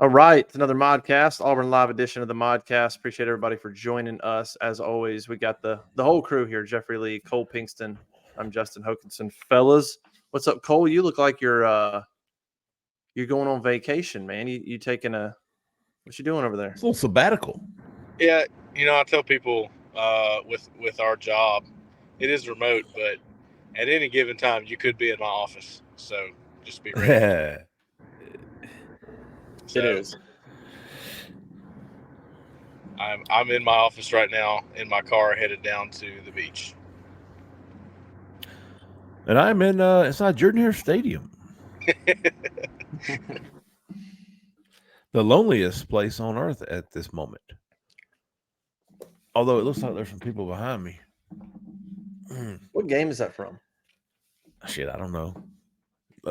All right, it's another Modcast, Auburn Live edition of the Modcast. Appreciate everybody for joining us. As always, we got the whole crew here: Jeffrey Lee, Cole Pinkston. I'm Justin Hokanson. Fellas, what's up, Cole? You look like you're going on vacation, man. You taking what you doing over there? It's a little sabbatical. Yeah, I tell people with our job, it is remote, but at any given time, you could be in my office. So just be ready. It is. I'm in my office right now in my car headed down to the beach. And I'm in inside Jordan-Hare Stadium. The loneliest place on earth at this moment. Although it looks like there's some people behind me. What game is that from? Shit, I don't know.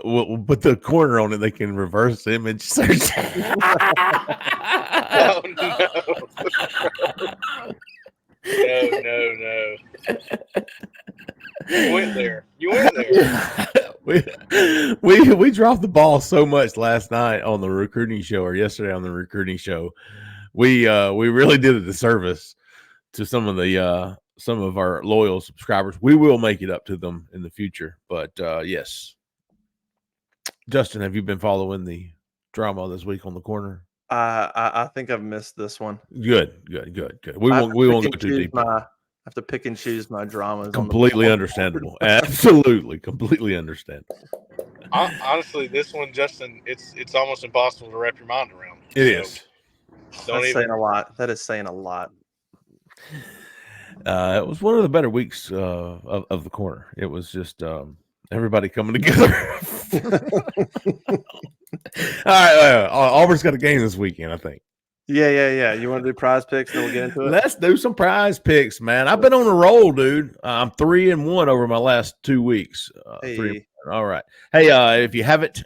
We'll put the corner on it. They can reverse image search. Oh, no. No. You went there. We dropped the ball so much last night on the recruiting show, or yesterday on the recruiting show. We really did a disservice to some of our loyal subscribers. We will make it up to them in the future, but yes. Justin, have you been following the drama this week on the corner? I think I've missed this one. Good. We won't go too deep. I have to pick and choose my dramas. Completely understandable. Absolutely, completely understandable. Honestly, this one, Justin, it's almost impossible to wrap your mind around. It is. Saying a lot. That is saying a lot. It was one of the better weeks of the corner. It was just everybody coming together. All right, Auburn's got a game this weekend, I think. Yeah. You want to do prize picks, then we'll get into it? Let's do some prize picks, man. I've been on a roll, dude. I'm 3-1 over my last 2 weeks. Hey. All right. Hey, if you haven't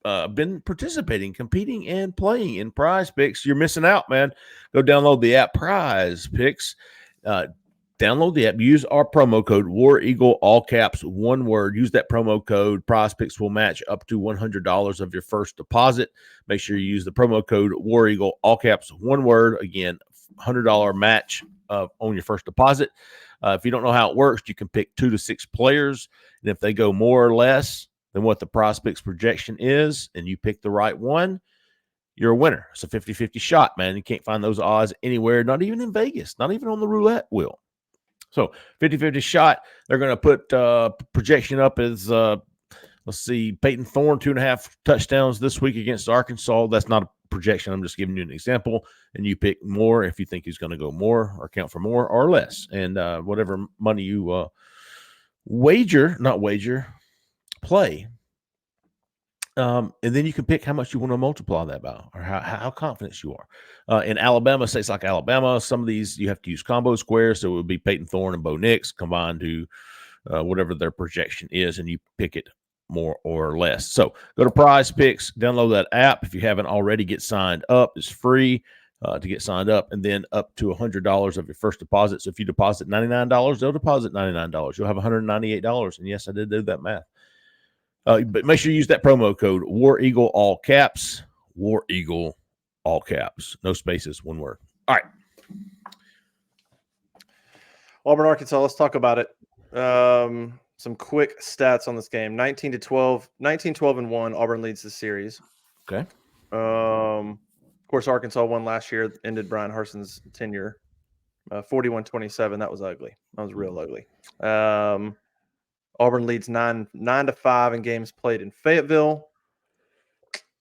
been participating, competing, and playing in prize picks, you're missing out, man. Go download the app Prize Picks. Download the app. Use our promo code War Eagle, all caps, one word. Use that promo code. Prize Picks will match up to $100 of your first deposit. Make sure you use the promo code War Eagle, all caps, one word. Again, $100 match on your first deposit. If you don't know how it works, you can pick 2 to 6 players, and if they go more or less than what the Prize Picks projection is, and you pick the right one, you're a winner. It's a 50-50 shot, man. You can't find those odds anywhere, not even in Vegas, not even on the roulette wheel. So 50-50 shot. They're going to put projection up as, let's see, Peyton Thorne, 2.5 touchdowns this week against Arkansas. That's not a projection. I'm just giving you an example. And you pick more if you think he's going to go more or count for more or less. And whatever money you play. And then you can pick how much you want to multiply that by, or how confident you are. In Alabama, states like Alabama, some of these you have to use combo squares, so it would be Peyton Thorne and Bo Nix combined to whatever their projection is, and you pick it more or less. So go to Prize Picks, download that app. If you haven't already, get signed up. It's free to get signed up, and then up to $100 of your first deposit. So if you deposit $99, they'll deposit $99. You'll have $198, and yes, I did do that math. But make sure you use that promo code War Eagle, all caps. War Eagle, all caps. No spaces, one word. All right. Auburn, Arkansas, let's talk about it. Some quick stats on this game. 19-12-1. Auburn leads the series. Okay. Of course, Arkansas won last year, ended Brian Harson's tenure. 41-27. That was ugly. That was real ugly. Auburn leads 9-5 in games played in Fayetteville.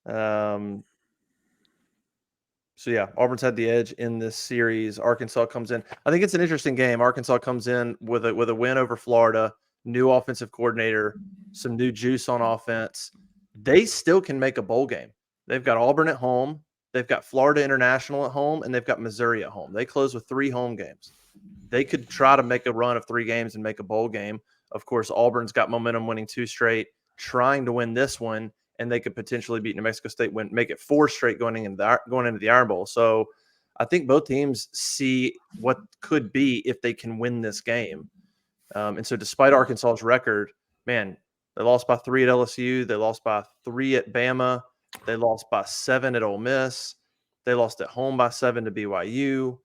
So yeah, Auburn's had the edge in this series. Arkansas comes in. I think it's an interesting game. Arkansas comes in with a win over Florida, new offensive coordinator, some new juice on offense. They still can make a bowl game. They've got Auburn at home, they've got Florida International at home, and they've got Missouri at home. They close with 3 home games. They could try to make a run of 3 games and make a bowl game. Of course, Auburn's got momentum, winning 2 straight, trying to win this one, and they could potentially beat New Mexico State, make it 4 straight going into the Iron Bowl. So I think both teams see what could be if they can win this game. And so despite Arkansas's record, man, they lost by 3 at LSU. They lost by 3 at Bama. They lost by 7 at Ole Miss. They lost at home by 7 to BYU.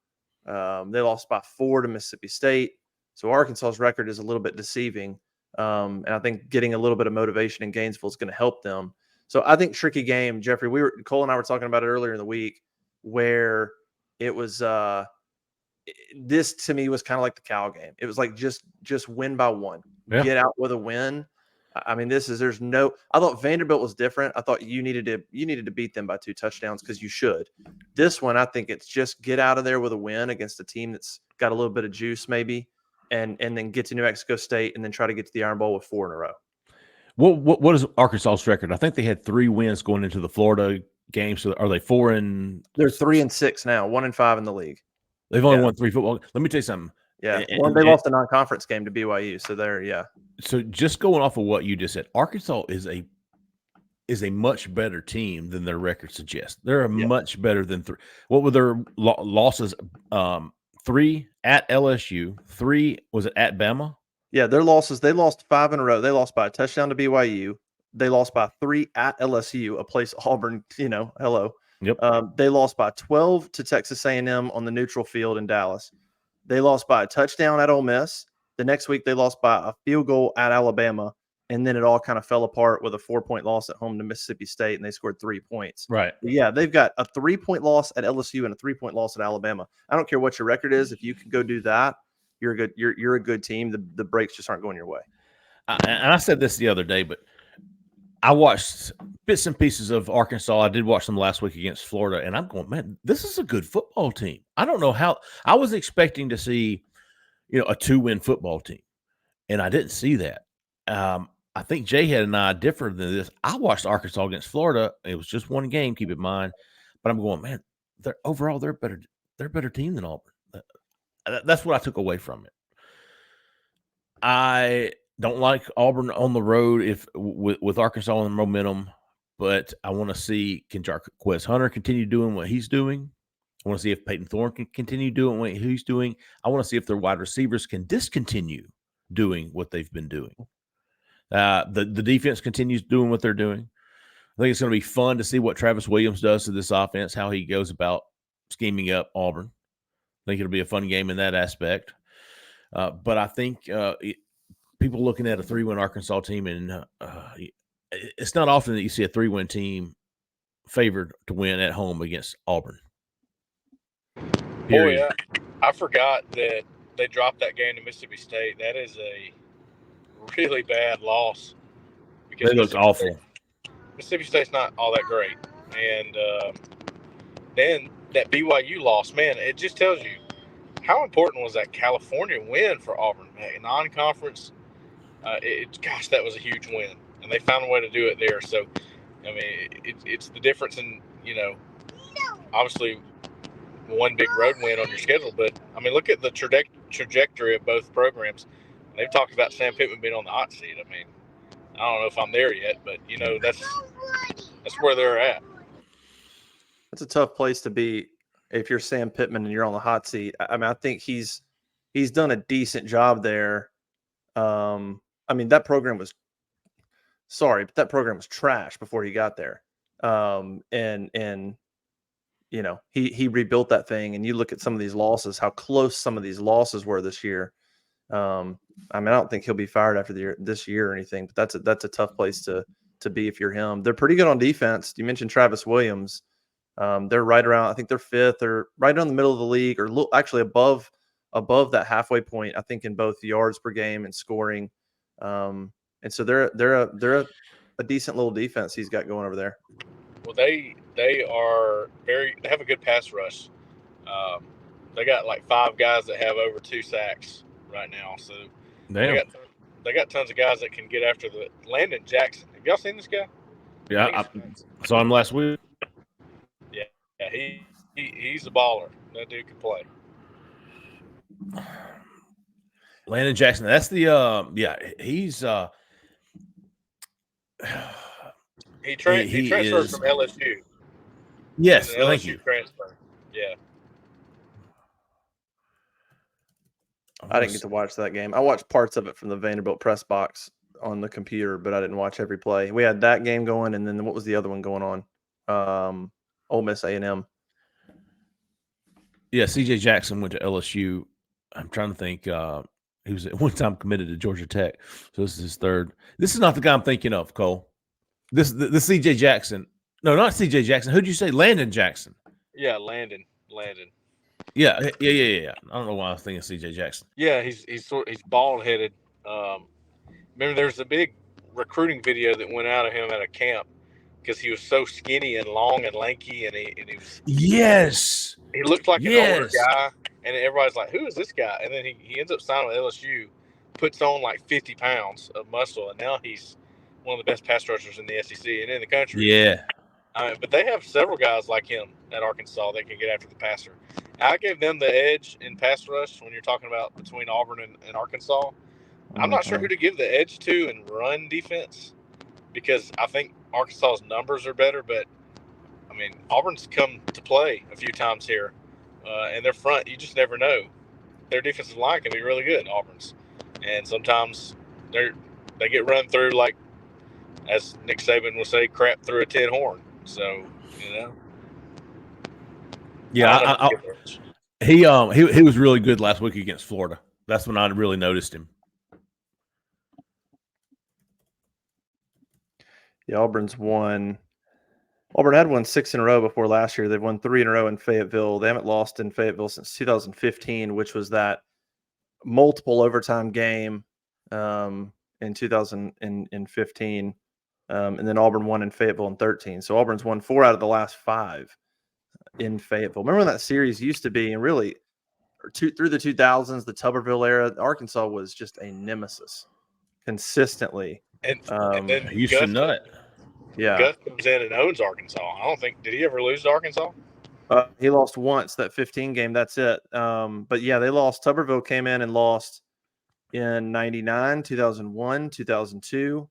They lost by 4 to Mississippi State. So Arkansas's record is a little bit deceiving. And I think getting a little bit of motivation in Gainesville is going to help them. So I think tricky game, Jeffrey. Cole and I were talking about it earlier in the week, where it was this to me was kind of like the Cal game. It was like just win by 1, get out with a win. I mean, I thought Vanderbilt was different. I thought you needed to beat them by 2 touchdowns because you should. This one, I think it's just get out of there with a win against a team that's got a little bit of juice maybe, and then get to New Mexico State and then try to get to the Iron Bowl with 4 in a row. What is Arkansas's record? I think they had 3 wins going into the Florida game. So are they 4 and? They're 3-6 now, 1-5 in the league. They've only won 3 football. Let me tell you something. Yeah, they lost a non-conference game to BYU, so So just going off of what you just said, Arkansas is a much better team than their record suggests. They're much better than 3. What were their losses? 3 at LSU. 3 was it at Bama? Yeah, their losses. They lost 5 in a row. They lost by a touchdown to BYU. They lost by 3 at LSU, a place Auburn. Hello. Yep. They lost by 12 to Texas A&M on the neutral field in Dallas. They lost by a touchdown at Ole Miss. The next week, they lost by a field goal at Alabama, and then it all kind of fell apart with a 4-point loss at home to Mississippi State, and they scored 3 points. Right. But yeah, they've got a 3-point loss at LSU and a 3-point loss at Alabama. I don't care what your record is. If you can go do that, you're good. You're a good team. The breaks just aren't going your way. And I said this the other day, but I watched bits and pieces of Arkansas. I did watch them last week against Florida, and I'm going, man, this is a good football team. I don't know how – I was expecting to see, a 2-win football team, and I didn't see that. I think Jayhead and I differ than this. I watched Arkansas against Florida. It was just 1 game, keep in mind. But I'm going, man, they're better. They're a better team than Auburn. That's what I took away from it. I don't like Auburn on the road with Arkansas on the momentum, but I want to see, can Jarquez Hunter continue doing what he's doing? I want to see if Peyton Thorne can continue doing what he's doing. I want to see if their wide receivers can discontinue doing what they've been doing. The defense continues doing what they're doing. I think it's going to be fun to see what Travis Williams does to this offense, how he goes about scheming up Auburn. I think it'll be a fun game in that aspect. But I think people looking at a 3-win Arkansas team, and it's not often that you see a 3-win team favored to win at home against Auburn. Period. Oh, yeah. I forgot that they dropped that game to Mississippi State. That is a really bad loss. They looked awful. Mississippi State's not all that great. And then that BYU loss, man, it just tells you how important was that California win for Auburn, man. Non-conference, gosh, that was a huge win. And they found a way to do it there. So, I mean, it's the difference in, obviously one big road win on your schedule. But, I mean, look at the trajectory of both programs. They've talked about Sam Pittman being on the hot seat. I mean, I don't know if I'm there yet, but, that's where they're at. That's a tough place to be if you're Sam Pittman and you're on the hot seat. I mean, I think he's done a decent job there. I mean, that program was trash before he got there. He rebuilt that thing, and you look at some of these losses, how close some of these losses were this year. I mean, I don't think he'll be fired after this year or anything, but that's a tough place to be if you're him. They're pretty good on defense. You mentioned Travis Williams. They're right around, I think they're 5th or right around the middle of the league, or actually above that halfway point, I think, in both yards per game and scoring. And so they're a decent little defense he's got going over there. Well, they have a good pass rush. They got like 5 guys that have over 2 sacks right now. So they got tons of guys that can get after the Landon Jackson. Have y'all seen this guy? Yeah, I saw him last week. Yeah, he's a baller. That dude can play. Landon Jackson. That's the he's he transferred from LSU. Yes, thank you. Transfer. Yeah. I didn't get to watch that game. I watched parts of it from the Vanderbilt press box on the computer, but I didn't watch every play. We had that game going, and then what was the other one going on? Ole Miss A&M. Yeah, C.J. Jackson went to LSU. I'm trying to think. He was at one time committed to Georgia Tech, so this is his third. This is not the guy I'm thinking of, Cole. The C.J. Jackson. No, not C.J. Jackson. Who'd you say? Landon Jackson. Yeah, Landon. Yeah. I don't know why I was thinking C.J. Jackson. Yeah, he's bald headed. Remember, there's a big recruiting video that went out of him at a camp because he was so skinny and long and lanky, and he was he looked like an older guy, and everybody's like, "Who is this guy?" And then he ends up signing with LSU, puts on like 50 pounds of muscle, and now he's one of the best pass rushers in the SEC and in the country. Yeah. But they have several guys like him at Arkansas that can get after the passer. I gave them the edge in pass rush when you're talking about between Auburn and Arkansas. I'm not sure who to give the edge to in run defense because I think Arkansas's numbers are better. But, I mean, Auburn's come to play a few times here. And their front, you just never know. Their defensive line can be really good, Auburn's. And sometimes they get run through like, as Nick Saban would say, crap through a tin horn. So, you know. Yeah, he was really good last week against Florida. That's when I really noticed him. Yeah, Auburn had won 6 in a row before last year. They've won 3 in a row in Fayetteville. They haven't lost in Fayetteville since 2015, which was that multiple overtime game in 2015. And then Auburn won in Fayetteville in 13. So Auburn's won 4 out of the last 5 in Fayetteville. Remember when that series used to be, and really through the 2000s, the Tuberville era, Arkansas was just a nemesis consistently. And then Houston Nut. Yeah. Gus comes in and owns Arkansas. I don't think – did he ever lose to Arkansas? He lost once, that 15 game. That's it. But, yeah, they lost. Tuberville came in and lost in 99, 2001, 2002.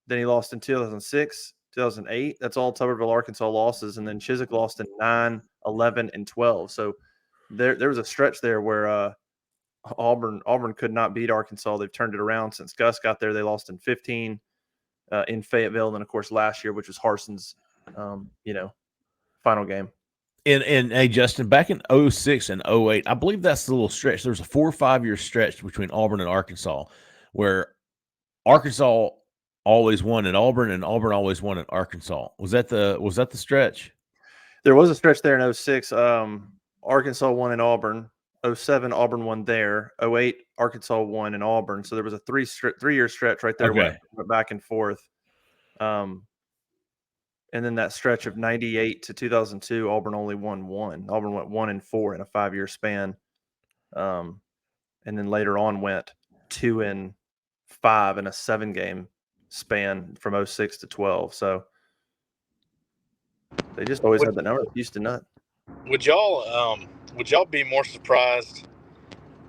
Then he lost in 2006, 2008. That's all Tuberville, Arkansas losses. And then Chiswick lost in 9, 11, and 12. So there was a stretch there where Auburn could not beat Arkansas. They've turned it around since Gus got there. They lost in 15 in Fayetteville. And then, of course, last year, which was Harson's, final game. And hey, Justin, back in 06 and 08, I believe that's the little stretch. There was a 4 or 5 year stretch between Auburn and Arkansas where Arkansas always won at Auburn and Auburn always won at Arkansas. Was that the stretch? There was a stretch there in 06. Arkansas won in Auburn. 07, Auburn won there. 08, Arkansas won in Auburn. So there was a 3-year stretch right there. Okay. Went back and forth. And then that stretch of 98 to 2002, Auburn only won 1. Auburn went 1-4 in a 5-year span. And then later on went 2-5 in a 7-game span from 06 to 12. So they just always had the number of Houston Nut. Would y'all be more surprised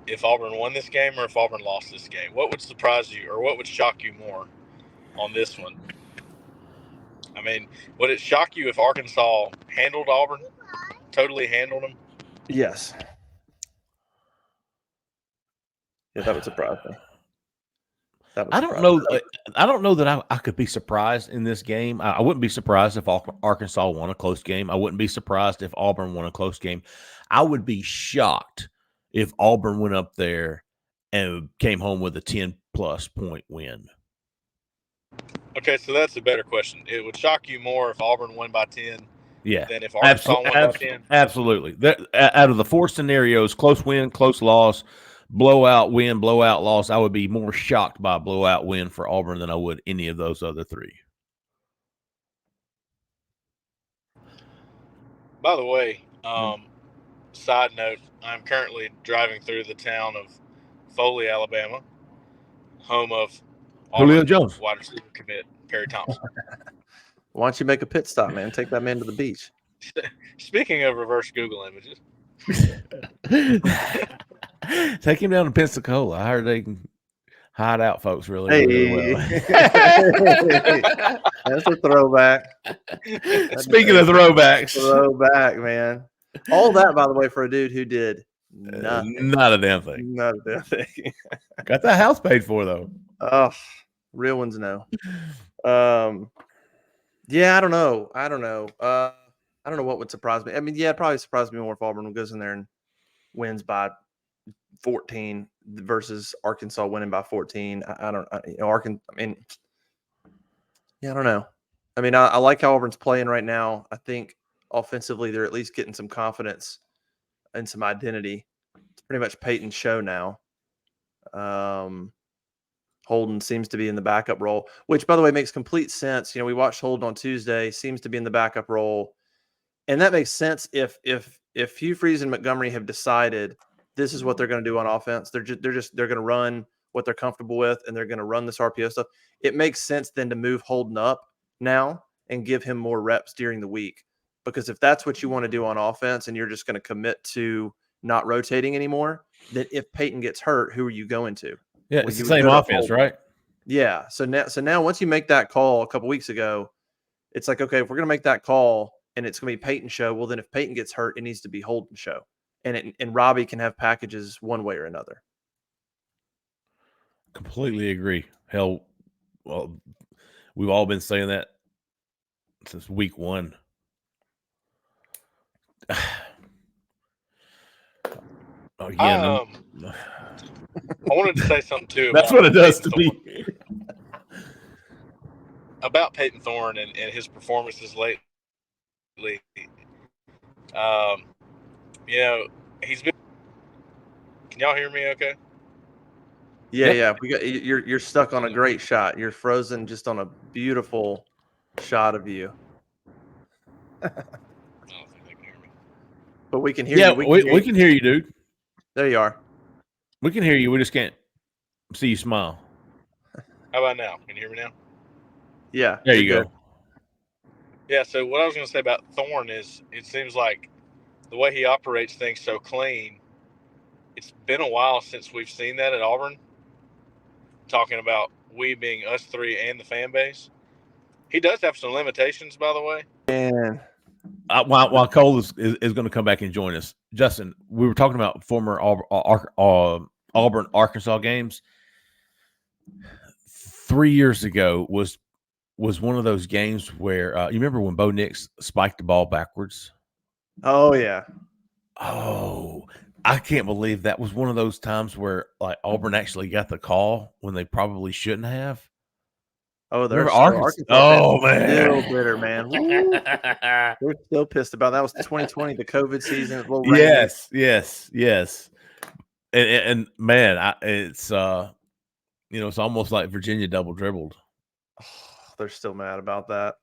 if Auburn won this game or if Auburn lost this game? What would surprise you or what would shock you more on this one? I mean, would it shock you if Arkansas handled Auburn, totally handled them? Yes. Yeah, that would surprise me. I don't know that I could be surprised in this game. I wouldn't be surprised if Arkansas won a close game. I wouldn't be surprised if Auburn won a close game. I would be shocked if Auburn went up there and came home with a 10-plus point win. Okay, so that's a better question. It would shock you more if Auburn won by 10 than if Arkansas won by 10? Absolutely. Out of the 4 scenarios, close win, close loss, blowout win, blowout loss, I would be more shocked by a blowout win for Auburn than I would any of those other 3. By the way, side note, I'm currently driving through the town of Foley, Alabama, home of Julio Jones, wide receiver commit Perry Thompson. Why don't you make a pit stop, man? Take that man to the beach. Speaking of reverse Google images. Take him down to Pensacola. I heard they can hide out folks really well. That's a throwback. Speaking of throwbacks. Throwback, man. All that, by the way, for a dude who did nothing. Not a damn thing. Not a damn thing. Got that house paid for, though. Oh, real ones know. Yeah, I don't know. I don't know what would surprise me. I mean, yeah, it probably surprised me more if Auburn goes in there and wins by 14 versus Arkansas winning by 14. I don't, Arkansas. I mean, yeah, I don't know. I mean, I like how Auburn's playing right now. I think offensively they're at least getting some confidence and some identity. It's pretty much Peyton's show now. Holden seems to be in the backup role, which, by the way, makes complete sense. We watched Holden on Tuesday. Seems to be in the backup role, and that makes sense if Hugh Freeze and Montgomery have decided this is what they're going to do on offense. They're going to run what they're comfortable with, and they're going to run this RPO stuff. It makes sense then to move Holden up now and give him more reps during the week, because if that's what you want to do on offense, and you're just going to commit to not rotating anymore, then if Peyton gets hurt, who are you going to? Yeah, Well, it's you the would same go to offense, Holden. right? Yeah. So now once you make that call a couple weeks ago, it's like, okay, if we're going to make that call and it's going to be Peyton's show, well, then if Peyton gets hurt, it needs to be Holden's show. And Robbie can have packages one way or another. Completely agree. Hell, well, we've all been saying that since week one. Oh, yeah. I wanted to say something too. That's what it does to Peyton me. About Peyton Thorne and his performances lately. He's been. Can y'all hear me? Okay. Yeah. We got you're stuck on a great shot. You're frozen just on a beautiful shot of you. I don't think they can hear me. But we can hear Yeah, you. we can hear you, dude. There you are. We can hear you. We just can't see you smile. How about now? Can you hear me now? Yeah. There you go. Yeah. So what I was going to say about Thorne is, it seems like the way he operates things so clean. It's been a while since we've seen that at Auburn. Talking about we being us three and the fan base. He does have some limitations, by the way. And While Cole is going to come back and join us, Justin, we were talking about former Auburn, Arkansas games. 3 years ago was one of those games where you remember when Bo Nix spiked the ball backwards? oh yeah. Oh, I can't believe that was one of those times where like Auburn actually got the call when they probably shouldn't have. Oh, Remember Arkansas oh fans man, still bitter, man. We're still pissed about that. Was 2020, the COVID season. A little rainy. yes. And man, it's it's almost like Virginia double dribbled. Oh, they're still mad about that.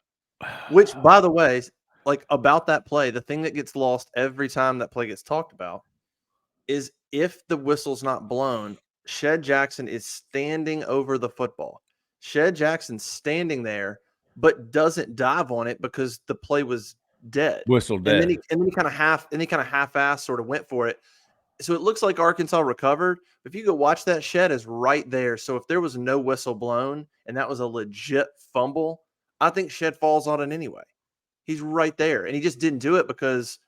Which, by the way, like about that play, the thing that gets lost every time that play gets talked about is if the whistle's not blown, Shed Jackson is standing over the football. Shed Jackson's standing there, but doesn't dive on it because the play was dead. Whistle dead. And then he kind of half-ass sort of went for it. So it looks like Arkansas recovered. If you go watch that, Shed is right there. So if there was no whistle blown and that was a legit fumble, I think Shed falls on it anyway. He's right there, and he just didn't do it because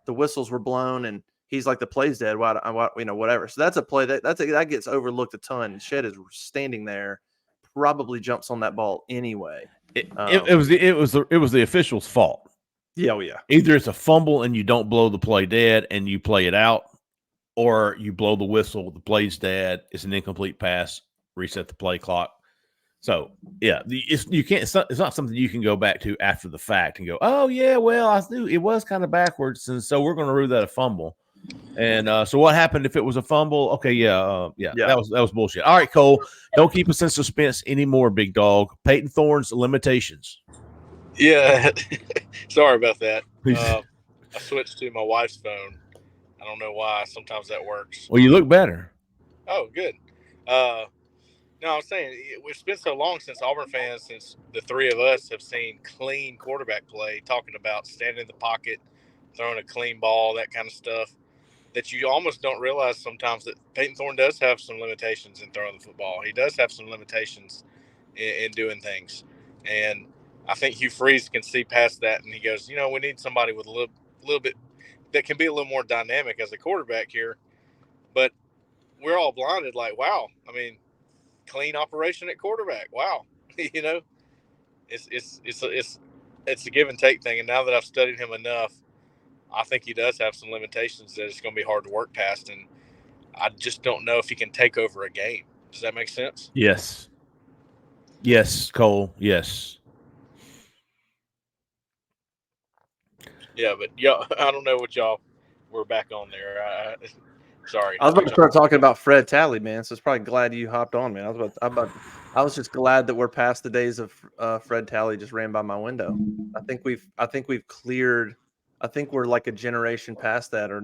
the whistles were blown and he's like, the play's dead. Whatever. So that's a play that gets overlooked a ton. Shed is standing there, probably jumps on that ball anyway. It was the official's fault. Yeah, oh yeah. Either it's a fumble and you don't blow the play dead and you play it out, or you blow the whistle, the play's dead, it's an incomplete pass, reset the play clock. So yeah, it's not something you can go back to after the fact and go, oh yeah, well I knew it was kind of backwards, and so we're going to rule that a fumble. And so what happened if it was a fumble? Okay, yeah, that was bullshit. All right, Cole, don't keep us in suspense anymore, big dog. Peyton Thorne's limitations. Yeah, sorry about that. I switched to my wife's phone. I don't know why. Sometimes that works. Well, you look better. Oh, good. No, I was saying it's been so long since Auburn fans, since the three of us have seen clean quarterback play, talking about standing in the pocket, throwing a clean ball, that kind of stuff, that you almost don't realize sometimes that Peyton Thorne does have some limitations in throwing the football. He does have some limitations in doing things. And I think Hugh Freeze can see past that, and he goes, we need somebody with a little bit that can be a little more dynamic as a quarterback here. But we're all blinded, like, wow. I mean, clean operation at quarterback. Wow. It's it's a give and take thing. And now that I've studied him enough, I think he does have some limitations that it's going to be hard to work past. And I just don't know if he can take over a game. Does that make sense? Yes. Yes, Cole. Yes. Yeah, but y'all, I don't know what y'all were back on there. Sorry. I was about to start talking about Fred Talley, man. So it's probably glad you hopped on, man. I was just glad that we're past the days of Fred Talley just ran by my window. I think we've cleared. I think we're like a generation past that, or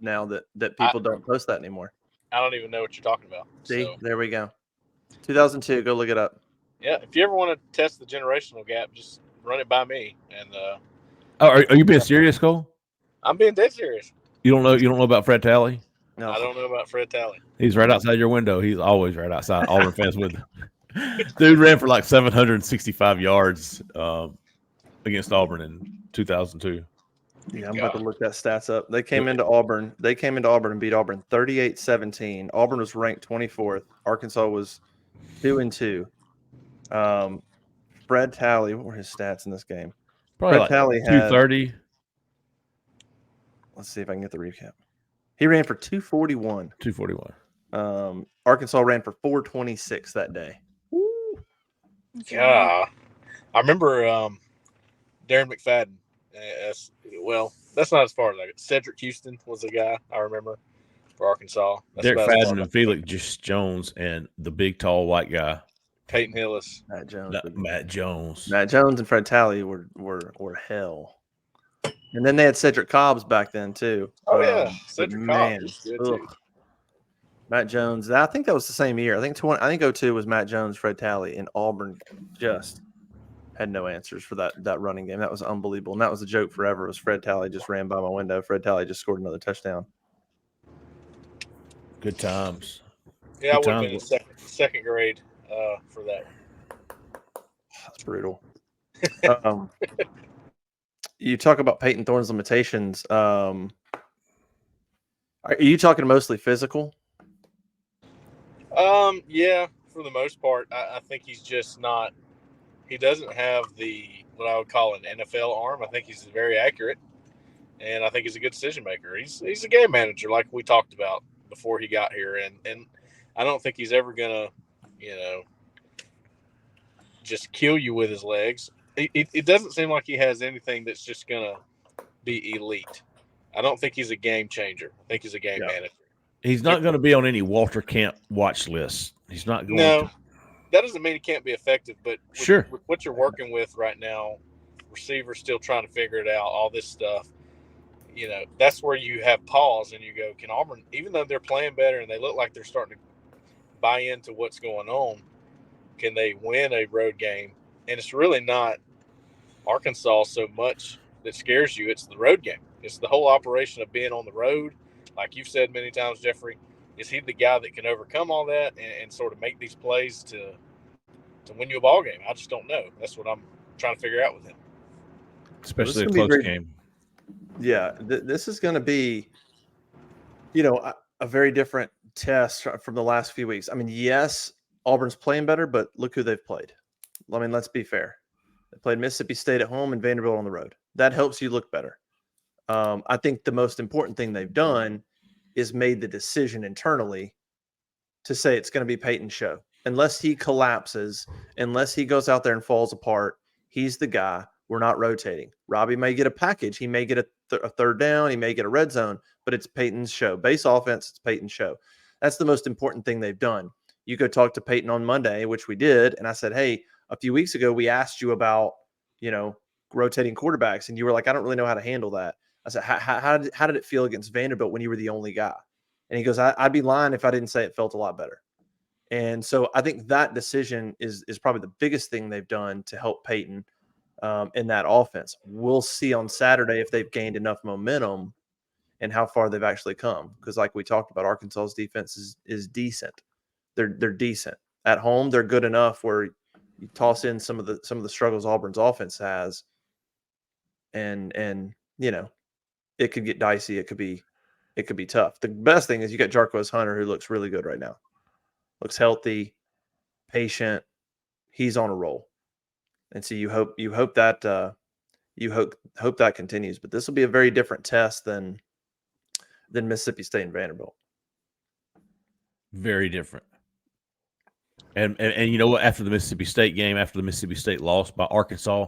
now that people don't post that anymore. I don't even know what you're talking about. See, So, there we go. 2002. Go look it up. yeah, if you ever want to test the generational gap, just run it by me. And Are you being serious, Cole? I'm being dead serious. You don't know about Fred Talley? No, I don't know about Fred Talley. He's right outside your window. He's always right outside. Auburn fans with dude ran for like 765 yards against Auburn in 2002. Yeah, I'm about to look that stats up. They came into Auburn. They came into Auburn and beat Auburn 38-17. Auburn was ranked 24th. Arkansas was 2-2. Fred Talley, what were his stats in this game? Probably Fred like Talley had 230. Let's see if I can get the recap. He ran for 241. 241. Arkansas ran for 426 that day. Yeah, I remember Darren McFadden. That's not as far as I get. Cedric Houston was the guy I remember for Arkansas. That's Derek about as far Fadden as and Felix Jones and the big tall white guy Peyton Hillis. Matt Jones. Matt Jones. Matt Jones and Fred Talley were hell. And then they had Cedric Cobbs back then too. Oh yeah, Cedric man, Cobbs was good too. Matt Jones. I think that was the same year. I think 02 was Matt Jones, Fred Talley, and Auburn just had no answers for that running game. That was unbelievable. And that was a joke forever. It was Fred Talley just ran by my window. Fred Talley just scored another touchdown. Good times. Yeah, I would have been in second grade for that one. That's brutal. You talk about Peyton Thorne's limitations. Are you talking mostly physical? Yeah, for the most part, I think he's just not. He doesn't have what I would call an NFL arm. I think he's very accurate, and I think he's a good decision maker. He's a game manager, like we talked about before he got here, and I don't think he's ever gonna, just kill you with his legs. It doesn't seem like he has anything that's just gonna be elite. I don't think he's a game changer. I think he's a game manager. He's not going to be on any Walter Camp watch list. He's not going to. That doesn't mean he can't be effective, but with what you're working with right now, receivers still trying to figure it out, all this stuff, that's where you have pause and you go, can Auburn, even though they're playing better and they look like they're starting to buy into what's going on, can they win a road game? And it's really not Arkansas so much that scares you. It's the road game. It's the whole operation of being on the road. Like you've said many times, Jeffrey, is he the guy that can overcome all that and sort of make these plays to win you a ball game? I just don't know. That's what I'm trying to figure out with him. Especially a close game. Yeah, this is going to be, a very different test from the last few weeks. I mean, yes, Auburn's playing better, but look who they've played. I mean, let's be fair. They played Mississippi State at home and Vanderbilt on the road. That helps you look better. I think the most important thing they've done is made the decision internally to say it's going to be Peyton's show. Unless he collapses, unless he goes out there and falls apart, he's the guy. We're not rotating. Robbie may get a package. He may get a third down. He may get a red zone, but it's Peyton's show. Base offense, it's Peyton's show. That's the most important thing they've done. You go talk to Peyton on Monday, which we did, and I said, hey, a few weeks ago we asked you about, rotating quarterbacks, and you were like, I don't really know how to handle that. I said, how did it feel against Vanderbilt when you were the only guy? And he goes, I'd be lying if I didn't say it felt a lot better. And so I think that decision is probably the biggest thing they've done to help Peyton in that offense. We'll see on Saturday if they've gained enough momentum and how far they've actually come. Because like we talked about, Arkansas's defense is decent. They're decent. At home, they're good enough where you toss in some of the struggles Auburn's offense has, and it could get dicey. It could be tough. The best thing is you got Jarquez Hunter, who looks really good right now. Looks healthy, patient. He's on a roll. And so you hope that hope that continues. But this will be a very different test than Mississippi State and Vanderbilt. Very different. And you know what? After the Mississippi State game, after the Mississippi State loss by Arkansas,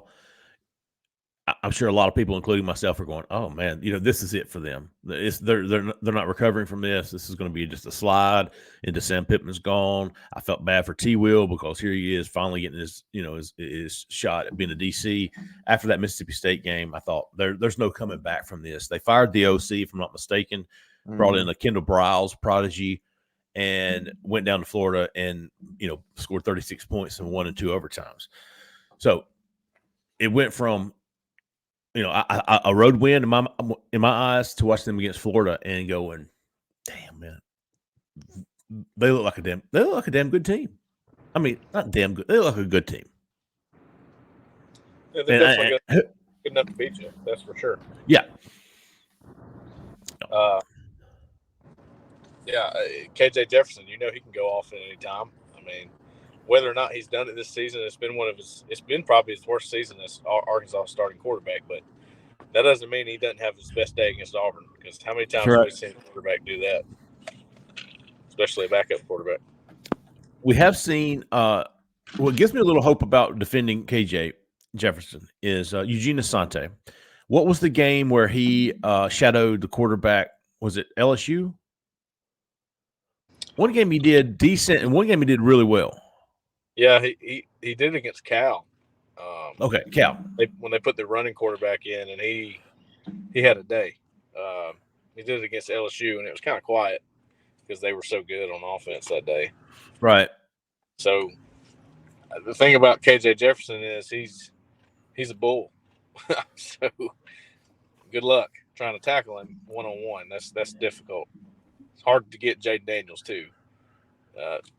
I'm sure a lot of people, including myself, are going, "Oh man, this is it for them. They're not recovering from this. This is going to be just a slide into Sam Pittman's gone." I felt bad for T. Will because here he is finally getting his shot at being a DC. After that Mississippi State game, I thought there's no coming back from this. They fired the OC, if I'm not mistaken, brought in a Kendall Briles prodigy, and went down to Florida and scored 36 points and 1 and 2 overtimes. So it went from a road win in my eyes to watch them against Florida and going, damn man, they look like a damn good team. I mean, not damn good, they look like a good team. Yeah, they're definitely good enough to beat you. That's for sure. Yeah. KJ Jefferson, he can go off at any time. I mean, whether or not he's done it this season, it's been probably his worst season as Arkansas starting quarterback, but that doesn't mean he doesn't have his best day against Auburn, because how many times have we seen a quarterback do that, especially a backup quarterback? We have seen what gives me a little hope about defending KJ Jefferson is Eugene Asante. What was the game where he shadowed the quarterback? Was it LSU? One game he did decent, and one game he did really well. Yeah, he did it against Cal. Okay, Cal. When they put the running quarterback in, and he had a day. He did it against LSU, and it was kind of quiet because they were so good on offense that day. Right. So the thing about KJ Jefferson is he's a bull. So good luck trying to tackle him one-on-one. That's difficult. It's hard to get Jaden Daniels too.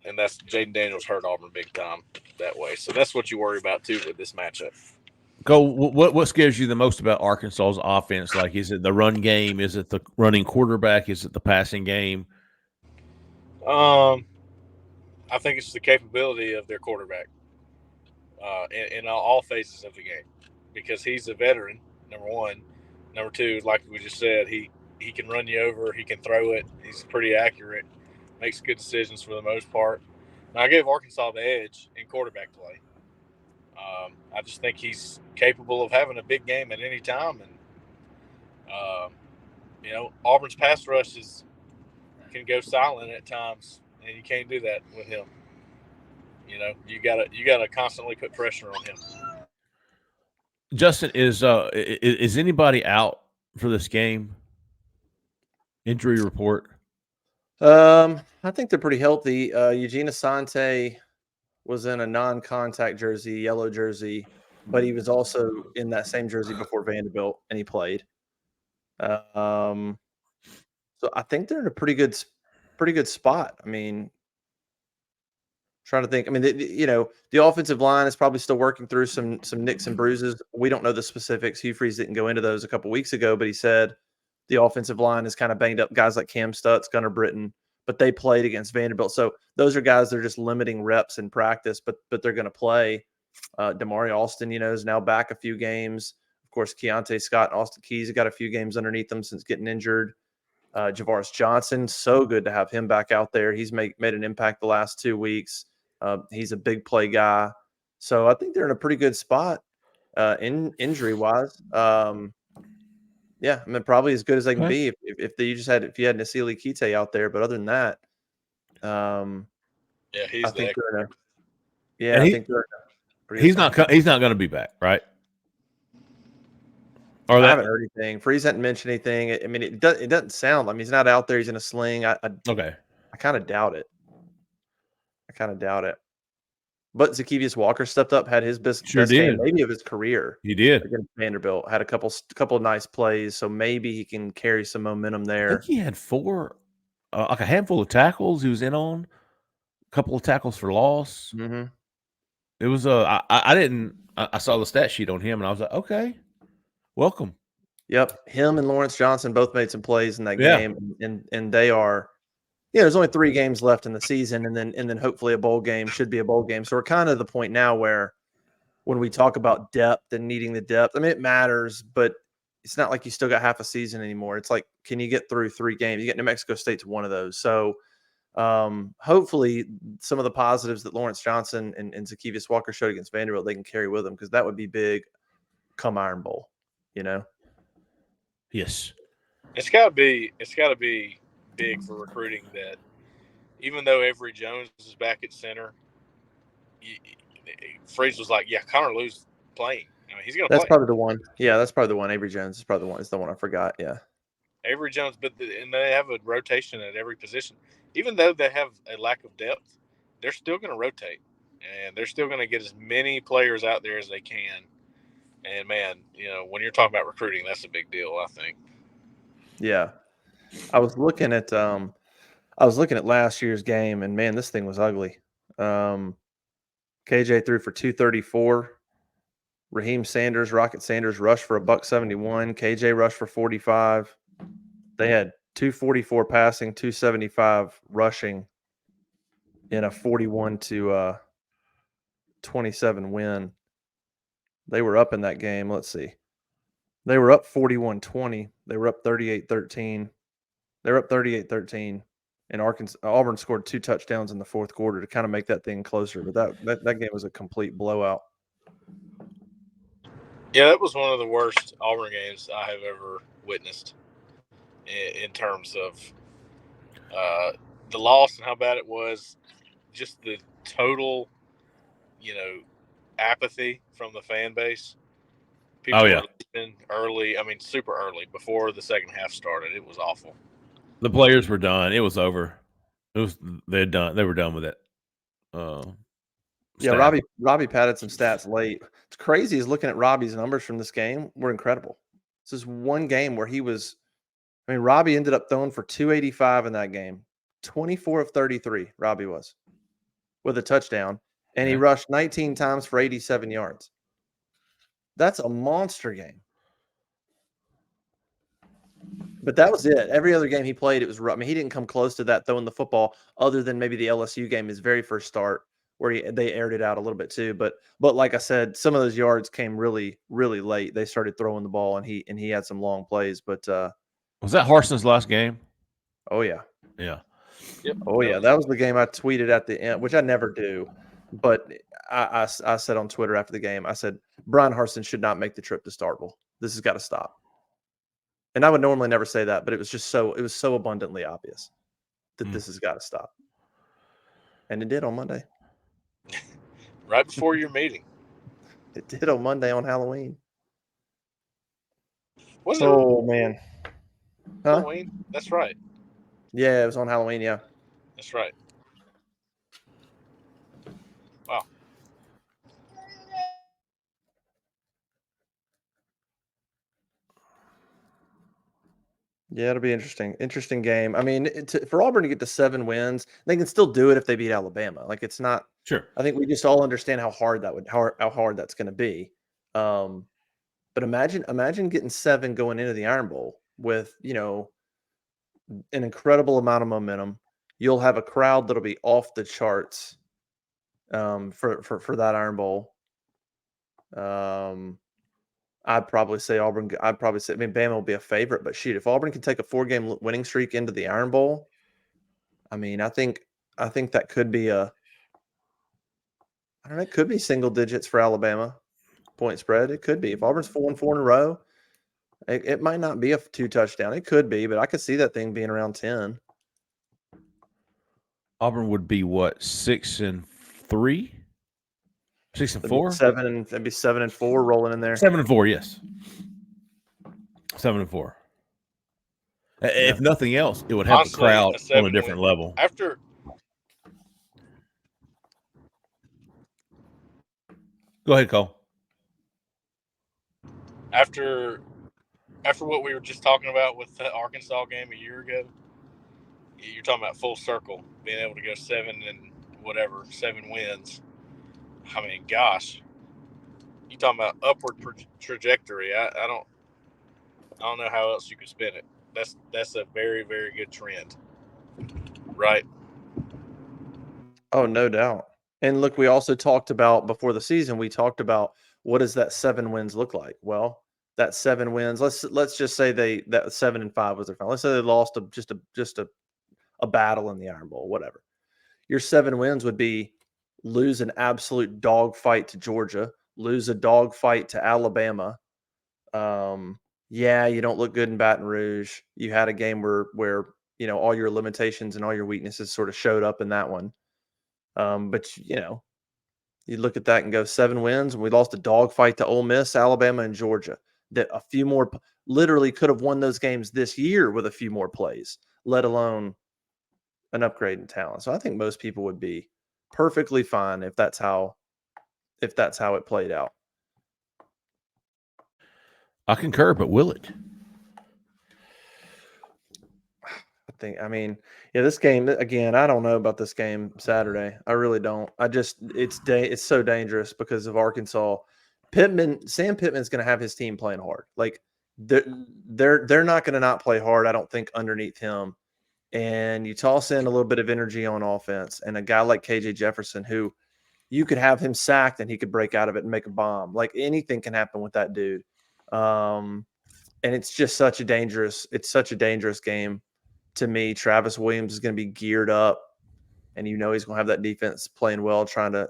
And that's Jaden Daniels hurt Auburn big time that way. So that's what you worry about too with this matchup. Cole, what scares you the most about Arkansas's offense? Like, is it the run game? Is it the running quarterback? Is it the passing game? I think it's the capability of their quarterback in all phases of the game, because he's a veteran, number one. Number two, like we just said, he can run you over. He can throw it. He's pretty accurate. Makes good decisions for the most part. Now, I give Arkansas the edge in quarterback play. I just think he's capable of having a big game at any time. And, Auburn's pass rushes can go silent at times, and you can't do that with him. You gotta constantly put pressure on him. Justin, is anybody out for this game? Injury report? I think they're pretty healthy. Eugene Asante was in a non-contact jersey, yellow jersey, but he was also in that same jersey before Vanderbilt, and he played. So I think they're in a pretty good spot. I mean, trying to think. I mean, the offensive line is probably still working through some nicks and bruises. We don't know the specifics. Hugh Freeze didn't go into those a couple weeks ago, but he said the offensive line is kind of banged up. Guys like Cam Stutz, Gunnar Britton, but they played against Vanderbilt. So those are guys that are just limiting reps in practice, but they're going to play. Damari Alston, is now back a few games. Of course, Keontae Scott and Austin Keys have got a few games underneath them since getting injured. Javaris Johnson, so good to have him back out there. He's made an impact the last 2 weeks. He's a big play guy. So I think they're in a pretty good spot injury-wise. Yeah, I mean, probably as good as they can be if you had Nasili Kite out there. But other than that, he's think they're he's not going to be back, right? Or I haven't heard anything. Freeze hadn't mentioned anything. I mean, it doesn't sound. I mean, he's not out there. He's in a sling. I kind of doubt it. But Zacchaeus Walker stepped up, had his best game maybe of his career. He did against Vanderbilt. Had a couple of nice plays, so maybe he can carry some momentum there. I think he had a handful of tackles. He was in on a couple of tackles for loss. Mm-hmm. It was I saw the stat sheet on him, and I was like, okay, welcome. Yep, him and Lawrence Johnson both made some plays in that game, and they are. Yeah, there's only 3 games left in the season, and then hopefully a bowl game should be a bowl game. So we're kind of at the point now where when we talk about depth and needing the depth. I mean, it matters, but it's not like you still got half a season anymore. It's like, can you get through 3 games? You get New Mexico State to one of those. So hopefully some of the positives that Lawrence Johnson and Zacchaeus Walker showed against Vanderbilt, they can carry with them, because that would be big come Iron Bowl, you know? Yes. It's got to be big for recruiting that even though Avery Jones is back at center, Freeze was like, yeah, Connor Lew's playing. I mean, he's going to play. That's probably the one. Yeah, that's probably the one. Avery Jones is probably the one. It's the one I forgot. Yeah. Avery Jones, and they have a rotation at every position. Even though they have a lack of depth, they're still going to rotate, and they're still going to get as many players out there as they can. And man, you know, when you're talking about recruiting, that's a big deal, I think. Yeah. I was looking at last year's game, and man, this thing was ugly. KJ threw for 234. Raheem Sanders, Rocket Sanders, rushed for $171. KJ rushed for 45. They had 244 passing, 275 rushing in a 41-27 win. They were up in that game. Let's see. They were up 41-20. They were up 38-13. They were up 38-13. And Auburn scored 2 touchdowns in the fourth quarter to kind of make that thing closer. But that game was a complete blowout. Yeah, that was one of the worst Auburn games I have ever witnessed in terms of the loss and how bad it was. Just the total, you know, apathy from the fan base. People were leaving early. I mean, super early before the second half started. It was awful. The players were done. It was over. They were done with it. Yeah, Robbie padded some stats late. It's crazy is looking at Robbie's numbers from this game were incredible. This is one game where Robbie ended up throwing for 285 in that game. 24 of 33, Robbie was, with a touchdown. And he rushed 19 times for 87 yards. That's a monster game. But that was it. Every other game he played, it was rough. I mean, he didn't come close to that throwing the football, other than maybe the LSU game, his very first start, where they aired it out a little bit too. But like I said, some of those yards came really, really late. They started throwing the ball, and he had some long plays. But was that Harson's last game? Oh yeah, yeah. Yep. Oh yeah, that was the game I tweeted at the end, which I never do. But I said on Twitter after the game, I said Brian Harsin should not make the trip to Starkville. This has got to stop. And I would normally never say that, but it was so abundantly obvious that this has got to stop. And it did on Monday. Right before your meeting. It did on Monday on Halloween. Was it? Oh man. Huh? Halloween? That's right. Yeah, it was on Halloween, yeah. That's right. Wow. Yeah, it'll be interesting. Interesting game. I mean, for Auburn to get to 7 wins, they can still do it if they beat Alabama. Like, it's not. Sure. I think we just all understand how hard that's going to be. But imagine getting 7 going into the Iron Bowl with, you know, an incredible amount of momentum. You'll have a crowd that'll be off the charts for that Iron Bowl. I'd probably say Auburn. Bama will be a favorite, but shoot, if Auburn can take a 4-game winning streak into the Iron Bowl, I mean, I think that could be it could be single digits for Alabama point spread. It could be if Auburn's 4-4 in a row. It might not be a 2 touchdown. It could be, but I could see that thing being around 10. Auburn would be what, 6-3, 6-4, 7 that'd be 7-4 rolling in there. 7-4, yes, 7-4. If nothing else, it would have the crowd on a different level. Go ahead, Cole. After what we were just talking about with the Arkansas game a year ago, you're talking about full circle, being able to go 7 wins. I mean, gosh, you talking about upward trajectory. I don't know how else you could spin it. That's a very, very good trend, right? Oh, no doubt. And look, we also talked about before the season, we talked about what does that 7 wins look like? Well, that 7 wins, let's just say that 7-5 was their final. Let's say they lost just a battle in the Iron Bowl, whatever. Your 7 wins would be lose an absolute dogfight to Georgia, lose a dogfight to Alabama. Yeah, you don't look good in Baton Rouge. You had a game where all your limitations and all your weaknesses sort of showed up in that one. But you look at that and go 7 wins, and we lost a dogfight to Ole Miss, Alabama, and Georgia. That a few more literally could have won those games this year with a few more plays, let alone an upgrade in talent. So I think most people would be perfectly fine if that's how it played out. I concur, but will it? This game again, I don't know about this game Saturday. I really don't. It's so dangerous because of Arkansas. Sam Pittman's going to have his team playing hard. Like they're not going to not play hard, I don't think, underneath him. And you toss in a little bit of energy on offense and a guy like KJ Jefferson, who you could have him sacked and he could break out of it and make a bomb. Like anything can happen with that dude. And it's just such a dangerous game. To me, Travis Williams is going to be geared up, and he's going to have that defense playing well, trying to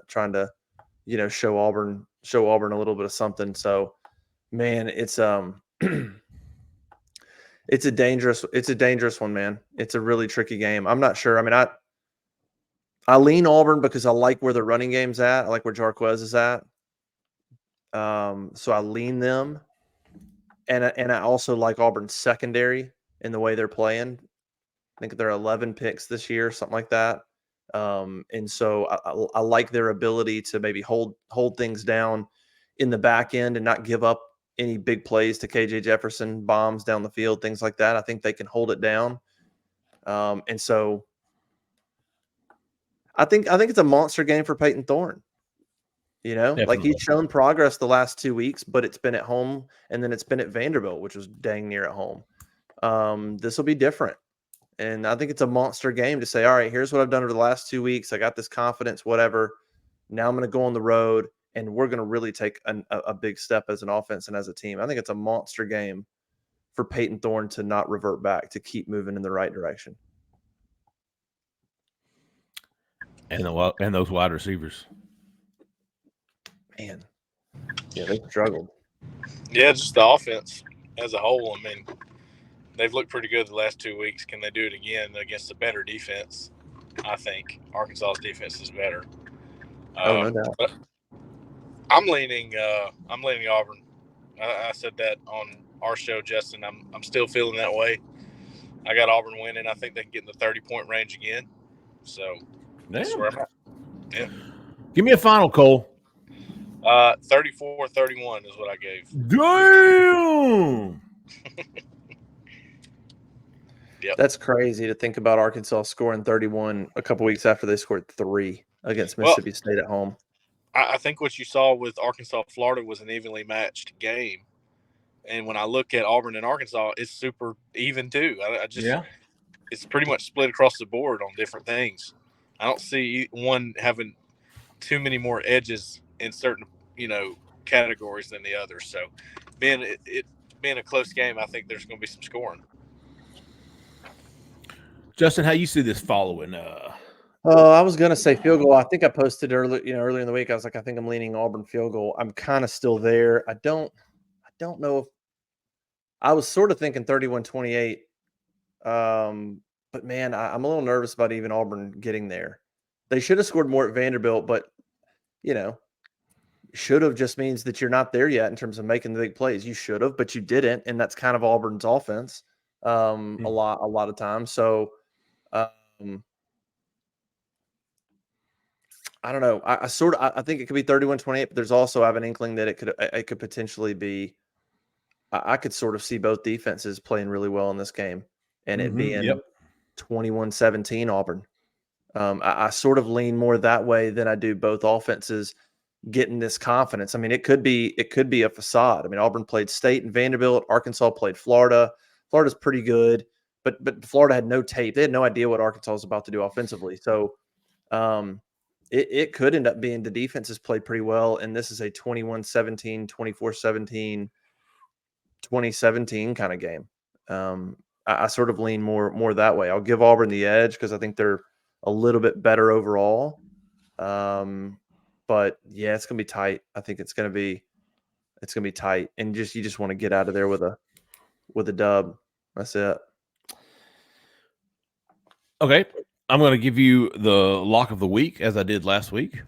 show Auburn a little bit of something. So, man, it's it's a dangerous one, man. It's a really tricky game. I'm not sure. I mean, I lean Auburn because I like where the running game's at. I like where Jarquez is at. So I lean them, and I also like Auburn's secondary in the way they're playing. I think they're 11 picks this year, something like that. And so I like their ability to maybe hold things down in the back end and not give up any big plays to KJ Jefferson, bombs down the field, things like that. I think they can hold it down. And so I think it's a monster game for Peyton Thorne. Like he's shown progress the last 2 weeks, but it's been at home and then it's been at Vanderbilt, which was dang near at home. This will be different. And I think it's a monster game to say, all right, here's what I've done over the last 2 weeks. I got this confidence, whatever. Now I'm going to go on the road, and we're going to really take a big step as an offense and as a team. I think it's a monster game for Peyton Thorne to not revert back, to keep moving in the right direction. And those wide receivers. Man. Yeah, they struggled. Yeah, just the offense as a whole. I mean, they've looked pretty good the last 2 weeks. Can they do it again against a better defense? I think Arkansas's defense is better. No doubt. But I'm leaning Auburn. I said that on our show, Justin. I'm still feeling that way. I got Auburn winning. I think they can get in the 30-point range again. So that's where I'm at. Yeah. Give me a final, Cole. 34-31 is what I gave. Damn. Yep. That's crazy to think about Arkansas scoring 31 a couple weeks after they scored 3 against Mississippi State at home. I think what you saw with Arkansas-Florida was an evenly matched game. And when I look at Auburn and Arkansas, it's super even too. It's pretty much split across the board on different things. I don't see one having too many more edges in certain, categories than the other. So being a close game, I think there's going to be some scoring. Justin, how you see this following? I was gonna say field goal. I think I posted earlier in the week. I was like, I think I'm leaning Auburn field goal. I'm kind of still there. I don't know if I was sort of thinking 31-28. But man, I'm a little nervous about even Auburn getting there. They should have scored more at Vanderbilt, but should have just means that you're not there yet in terms of making the big plays. You should have, but you didn't, and that's kind of Auburn's offense a lot of times. So. I don't know. I think it could be 31-28, but there's also I have an inkling that it could potentially be. I could sort of see both defenses playing really well in this game, and it being 21-17 Auburn. I sort of lean more that way than I do both offenses getting this confidence. I mean, it could be a facade. I mean, Auburn played State and Vanderbilt. Arkansas played Florida. Florida's pretty good, but Florida had no tape. They had no idea what Arkansas was about to do offensively. So. it could end up being the defense has played pretty well, and this is a 21-17, 24-17, 2017 kind of game. I sort of lean more that way. I'll give Auburn the edge because I think they're a little bit better overall. But yeah, it's gonna be tight. I think it's gonna be tight, and you just want to get out of there with a dub. That's it. Okay, I'm going to give you the lock of the week as I did last week.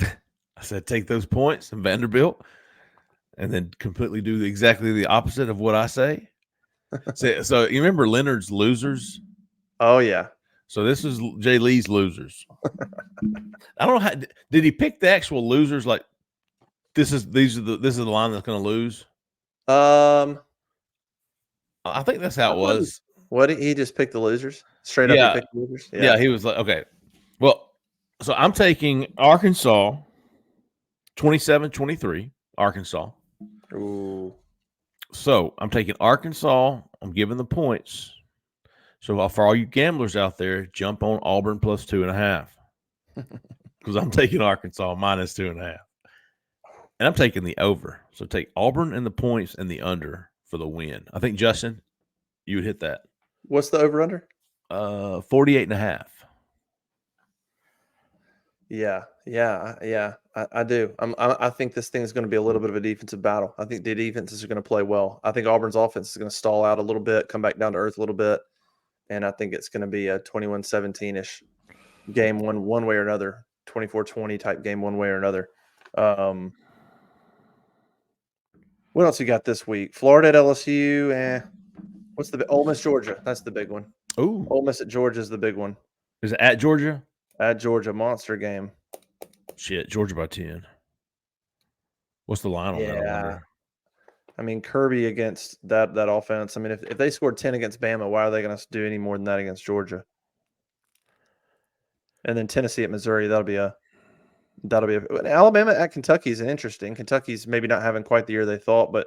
I said take those points in Vanderbilt, and then completely do exactly the opposite of what I say. So you remember Leonard's losers? Oh yeah. So this is Jay Lee's losers. I don't know how did he pick the actual losers? Like this is the line that's going to lose. I think that's how it was. What did he just pick the losers? Straight up, he picked the losers. Yeah, he was like, okay. Well, so I'm taking Arkansas 27-23, Arkansas. Ooh. So I'm taking Arkansas. I'm giving the points. So for all you gamblers out there, jump on Auburn plus 2.5. Because I'm taking Arkansas minus 2.5. And I'm taking the over. So take Auburn and the points and the under for the win. I think, Justin, you would hit that. What's the over-under? 48.5. Yeah. I do. I think this thing is going to be a little bit of a defensive battle. I think the defenses are going to play well. I think Auburn's offense is going to stall out a little bit, come back down to earth a little bit, and I think it's going to be a 21-17-ish game one way or another, 24-20 type game one way or another. What else you got this week? Florida at LSU. What's the Ole Miss Georgia? That's the big one. Ooh. Ole Miss at Georgia is the big one. Is it at Georgia? At Georgia, monster game. Shit, Georgia by 10. What's the line on that? I wonder. I mean, Kirby against that offense. I mean, if they scored 10 against Bama, why are they going to do any more than that against Georgia? And then Tennessee at Missouri, that'll be Alabama at Kentucky is interesting. Kentucky's maybe not having quite the year they thought, but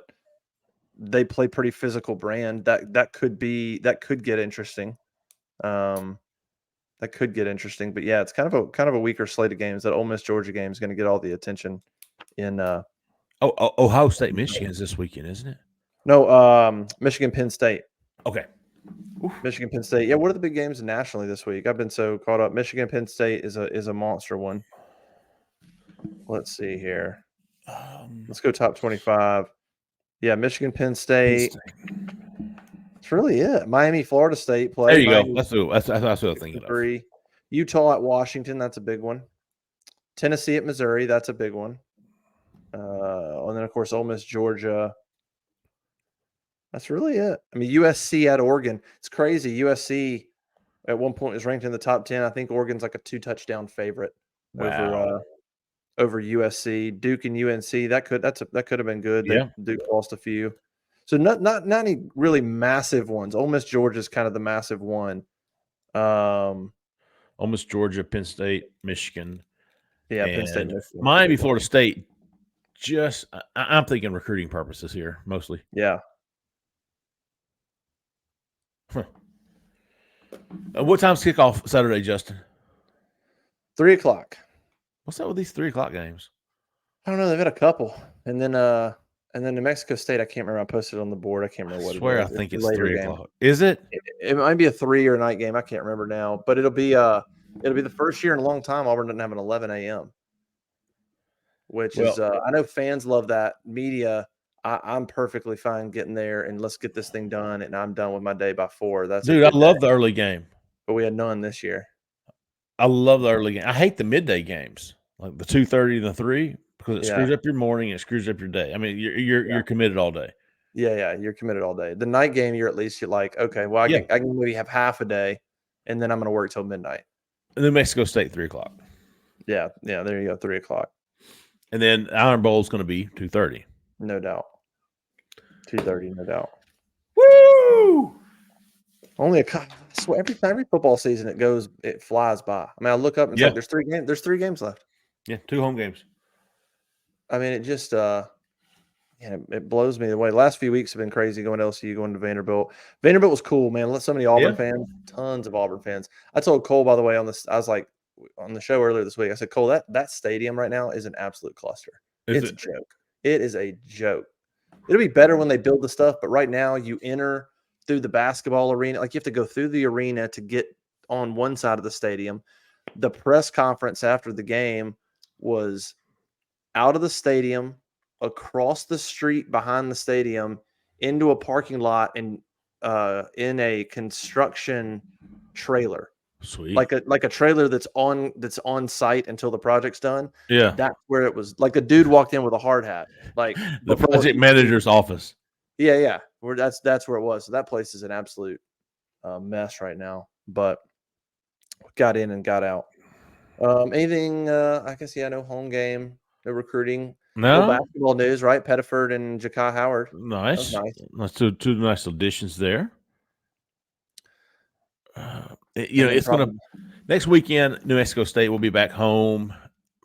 they play pretty physical brand. That could get interesting. That could get interesting. But yeah, it's kind of a weaker slate of games. That Ole Miss Georgia game is going to get all the attention in Ohio State, Michigan is this weekend, isn't it? No, Michigan Penn State. Okay. Michigan Penn State. Yeah, what are the big games nationally this week? I've been so caught up. Michigan Penn State is a monster one. Let's see here. Let's go top 25. Yeah, Michigan Penn State. That's really it. Miami Florida State play. There you Miami, go. That's what I was thinking of. 3. Utah at Washington. That's a big one. Tennessee at Missouri. That's a big one. And then of course Ole Miss Georgia. That's really it. I mean, USC at Oregon. It's crazy. USC at one point is ranked in the top 10. I think Oregon's like a 2-touchdown favorite over USC. Duke and UNC. That could have been good. Yeah. Duke lost a few. So not any really massive ones. Ole Miss Georgia is kind of the massive one. Ole Miss Georgia, Penn State, Michigan. Yeah, Penn State, Michigan. Miami, Florida State. Just I'm thinking recruiting purposes here mostly. Yeah. What time's kickoff Saturday, Justin? 3 o'clock. What's up with these 3 o'clock games? I don't know. They've had a couple, and then New Mexico State. I can't remember. I posted on the board. I can't remember what. I swear, it was. I think it's later 3 game. o'clock. Is it? It might be a 3 or night game. I can't remember now, but it'll be the first year in a long time Auburn doesn't have an 11 a.m. Which is I know fans love that. Media, I'm perfectly fine getting there and let's get this thing done, and I'm done with my day by 4. That's dude. I love the early game, but we had none this year. I love the early game. I hate the midday games, like the 2:30 and the 3, because it screws up your morning and it screws up your day. I mean, you're committed all day. Yeah, you're committed all day. The night game, you're like, okay, well, I can maybe have half a day, and then I'm going to work till midnight. And then Mexico State 3 o'clock. Yeah, there you go, 3 o'clock. And then Iron Bowl is going to be 2:30. No doubt. 2:30, no doubt. Woo! Only every football season it flies by. I mean, I look up and it's like there's 3 games left. Yeah, 2 home games. I mean, it just it blows me away. Last few weeks have been crazy going to LSU, going to Vanderbilt. Vanderbilt was cool, man. So many Auburn fans, tons of Auburn fans. I told Cole, by the way, on this, I was like, on the show earlier this week. I said, Cole, that stadium right now is an absolute cluster. It's a joke. It is a joke. It'll be better when they build the stuff, but right now you enter through the basketball arena. Like you have to go through the arena to get on one side of the stadium. The press conference after the game was out of the stadium, across the street behind the stadium, into a parking lot, and in a construction trailer. Sweet. Like a trailer that's on site until the project's done. Yeah. That's where it was. Like a dude walked in with a hard hat. Like The project manager's office. Yeah. That's where it was. So that place is an absolute mess right now. But got in and got out. Anything? I guess no home game, no recruiting. No basketball news, right? Pettiford and Ja'Kai Howard. Nice. Nice. That's two nice additions there. It's going to next weekend. New Mexico State will be back home.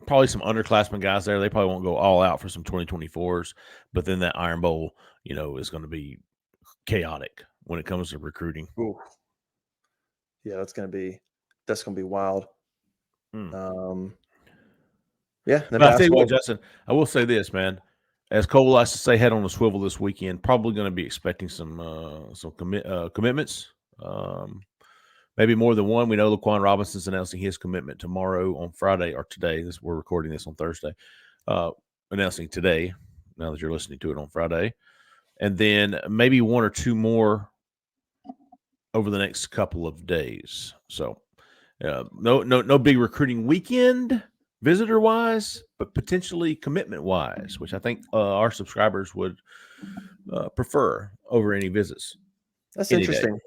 Probably some underclassmen guys there. They probably won't go all out for some 2024s, but then that Iron Bowl, is going to be chaotic when it comes to recruiting. Ooh. Yeah, that's going to be wild. Yeah. But I tell you what, Justin, I will say this, man. As Cole likes to say, head on the swivel this weekend. Probably going to be expecting some commitments. Maybe more than one. We know Laquan Robinson's announcing his commitment tomorrow on Friday or today. We're recording this on Thursday. Announcing today, now that you're listening to it on Friday. And then maybe one or two more over the next couple of days. So no big recruiting weekend visitor-wise, but potentially commitment-wise, which I think our subscribers would prefer over any visits. That's interesting. Day.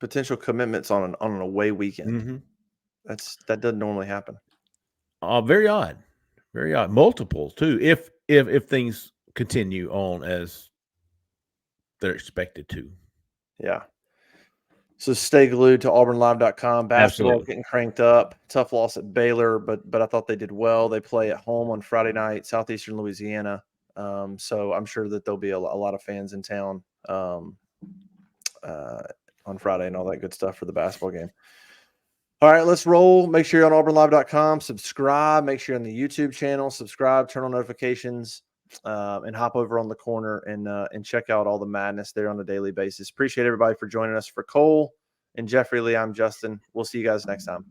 Potential commitments on an away weekend. Mm-hmm. That doesn't normally happen. Very odd. Multiple too. If things continue on as they're expected to. Yeah. So stay glued to AuburnLive.com. Basketball getting cranked up. Tough loss at Baylor, but I thought they did well. They play at home on Friday night, Southeastern Louisiana. So I'm sure that there'll be a lot of fans in town on Friday and all that good stuff for the basketball game. All right, let's roll. Make sure you're on AuburnLive.com. Subscribe. Make sure you're on the YouTube channel. Subscribe. Turn on notifications. And hop over on the corner and check out all the madness there on a daily basis. Appreciate everybody for joining us. For Cole and Jeffrey Lee, I'm Justin. We'll see you guys next time.